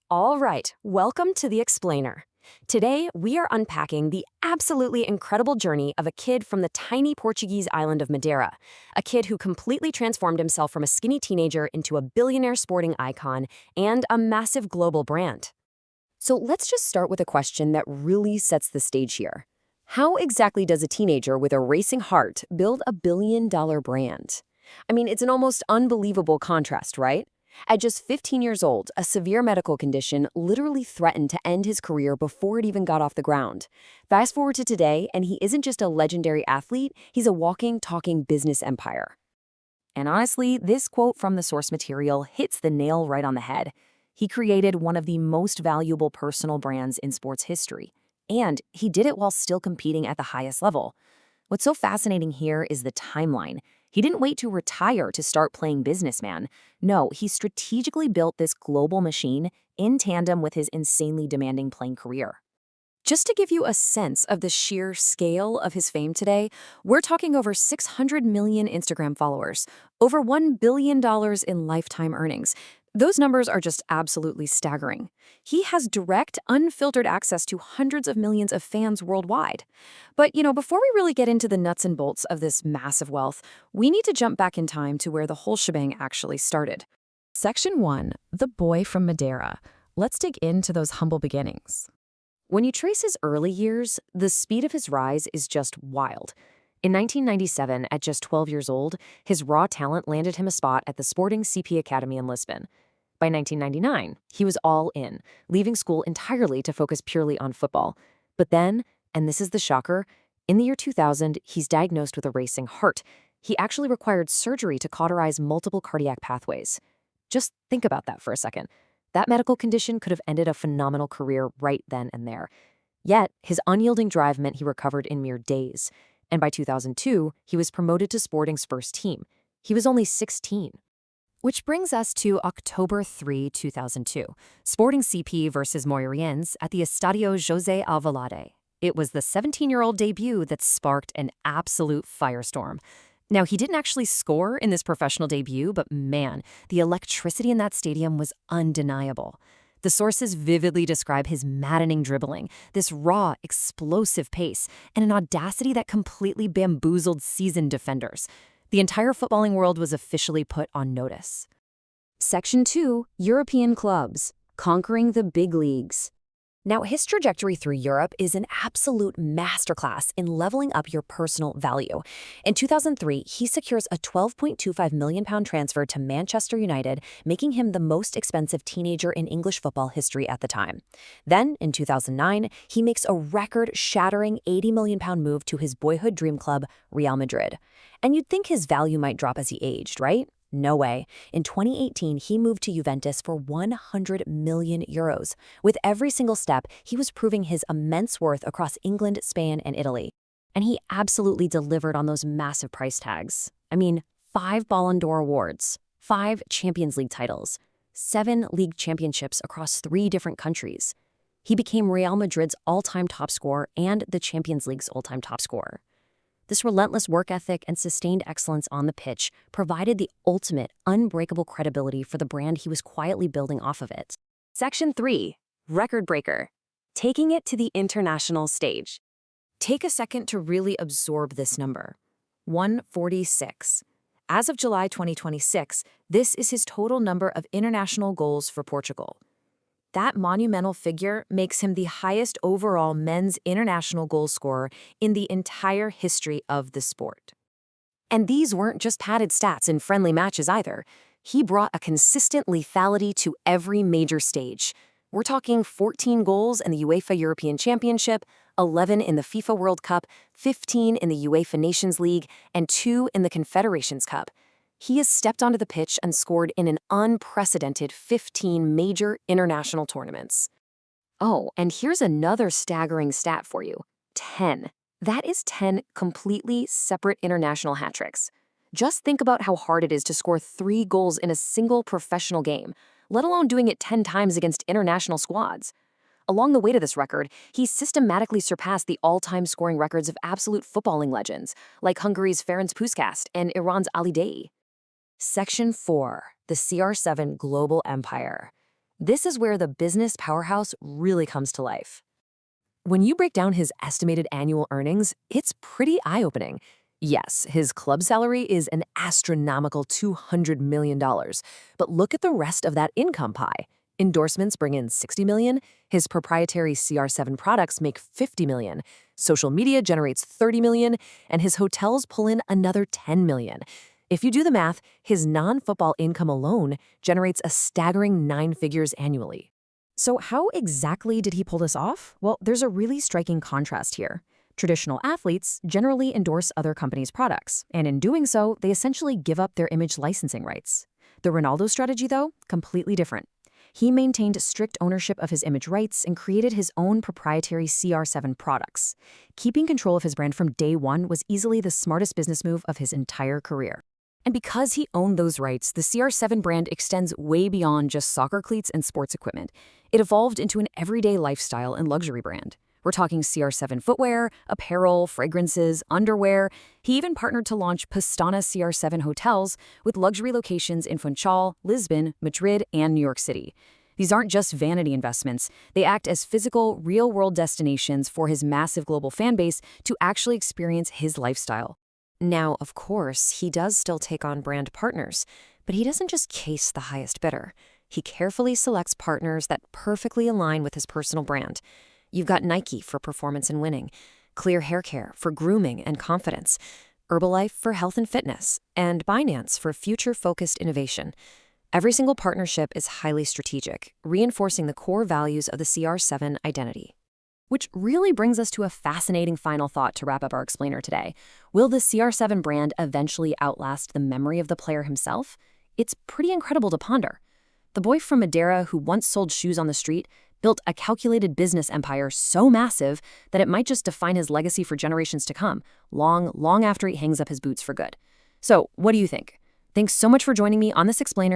All right, welcome to The Explainer. Today, we are unpacking the absolutely incredible journey of a kid from the tiny Portuguese island of Madeira, a kid who completely transformed himself from a skinny teenager into a billionaire sporting icon and a massive global brand. So let's just start with a question that really sets the stage here. How exactly does a teenager with a racing heart build a billion-dollar brand? I mean, it's an almost unbelievable contrast, right? At just 15 years old, a severe medical condition literally threatened to end his career before it even got off the ground. Fast forward to today, and he isn't just a legendary athlete, he's a walking, talking business empire. And honestly, this quote from the source material hits the nail right on the head. He created one of the most valuable personal brands in sports history. And he did it while still competing at the highest level. What's so fascinating here is the timeline. He didn't wait to retire to start playing businessman. No, he strategically built this global machine in tandem with his insanely demanding playing career. Just to give you a sense of the sheer scale of his fame today, we're talking over 600 million Instagram followers, over $1 billion in lifetime earnings. Those numbers are just absolutely staggering. He has direct, unfiltered access to hundreds of millions of fans worldwide. But, before we really get into the nuts and bolts of this massive wealth, we need to jump back in time to where the whole shebang actually started. Section 1, The Boy from Madeira. Let's dig into those humble beginnings. When you trace his early years, the speed of his rise is just wild. In 1997, at just 12 years old, his raw talent landed him a spot at the Sporting CP Academy in Lisbon. By 1999, he was all in, leaving school entirely to focus purely on football. But then, and this is the shocker, in the year 2000, he's diagnosed with a racing heart. He actually required surgery to cauterize multiple cardiac pathways. Just think about that for a second. That medical condition could have ended a phenomenal career right then and there. Yet, his unyielding drive meant he recovered in mere days. And by 2002, he was promoted to Sporting's first team. He was only 16. Which brings us to October 3, 2002, Sporting CP versus Moreirense at the Estadio José Alvalade. It was the 17-year-old debut that sparked an absolute firestorm. Now, he didn't actually score in this professional debut, but man, the electricity in that stadium was undeniable. The sources vividly describe his maddening dribbling, this raw, explosive pace, and an audacity that completely bamboozled seasoned defenders. The entire footballing world was officially put on notice. Section 2, European Clubs, Conquering the Big Leagues. Now, his trajectory through Europe is an absolute masterclass in leveling up your personal value. In 2003, he secures a £12.25 million transfer to Manchester United, making him the most expensive teenager in English football history at the time. Then, in 2009, he makes a record-shattering £80 million move to his boyhood dream club, Real Madrid. And you'd think his value might drop as he aged, right? No way. In 2018, he moved to Juventus for €100 million. With every single step, he was proving his immense worth across England, Spain, and Italy. And he absolutely delivered on those massive price tags. I mean, 5 Ballon d'Or awards, 5 Champions League titles, 7 league championships across 3 different countries. He became Real Madrid's all-time top scorer and the Champions League's all-time top scorer. This relentless work ethic and sustained excellence on the pitch provided the ultimate, unbreakable credibility for the brand he was quietly building off of it. Section 3, Record Breaker, Taking it to the international stage. Take a second to really absorb this number. 146. As of July 2026, this is his total number of international goals for Portugal. That monumental figure makes him the highest overall men's international goal scorer in the entire history of the sport. And these weren't just padded stats in friendly matches either. He brought a consistent lethality to every major stage. We're talking 14 goals in the UEFA European Championship, 11 in the FIFA World Cup, 15 in the UEFA Nations League, and 2 in the Confederations Cup. He has stepped onto the pitch and scored in an unprecedented 15 major international tournaments. Oh, and here's another staggering stat for you. 10. That is 10 completely separate international hat tricks. Just think about how hard it is to score 3 goals in a single professional game, let alone doing it 10 times against international squads. Along the way to this record, he systematically surpassed the all-time scoring records of absolute footballing legends, like Hungary's Ferenc Puskás and Iran's Ali Daei. Section 4, the CR7 Global Empire. This is where the business powerhouse really comes to life. When you break down his estimated annual earnings, it's pretty eye-opening. Yes, his club salary is an astronomical $200 million, but look at the rest of that income pie. Endorsements bring in $60 million, his proprietary CR7 products make $50 million, social media generates $30 million, and his hotels pull in another $10 million. If you do the math, his non-football income alone generates a staggering 9 figures annually. So how exactly did he pull this off? Well, there's a really striking contrast here. Traditional athletes generally endorse other companies' products, and in doing so, they essentially give up their image licensing rights. The Ronaldo strategy, though, completely different. He maintained strict ownership of his image rights and created his own proprietary CR7 products. Keeping control of his brand from day one was easily the smartest business move of his entire career. And because he owned those rights, the CR7 brand extends way beyond just soccer cleats and sports equipment. It evolved into an everyday lifestyle and luxury brand. We're talking CR7 footwear, apparel, fragrances, underwear. He even partnered to launch Pastana CR7 hotels with luxury locations in Funchal, Lisbon, Madrid, and New York City. These aren't just vanity investments. They act as physical, real-world destinations for his massive global fan base to actually experience his lifestyle. Now, of course, he does still take on brand partners, but he doesn't just case the highest bidder. He carefully selects partners that perfectly align with his personal brand. You've got Nike for performance and winning, Clear Hair Care for grooming and confidence, Herbalife for health and fitness, and Binance for future-focused innovation. Every single partnership is highly strategic, reinforcing the core values of the CR7 identity. Which really brings us to a fascinating final thought to wrap up our explainer today. Will the CR7 brand eventually outlast the memory of the player himself? It's pretty incredible to ponder. The boy from Madeira who once sold shoes on the street built a calculated business empire so massive that it might just define his legacy for generations to come, long after he hangs up his boots for good. So, what do you think? Thanks so much for joining me on this explainer.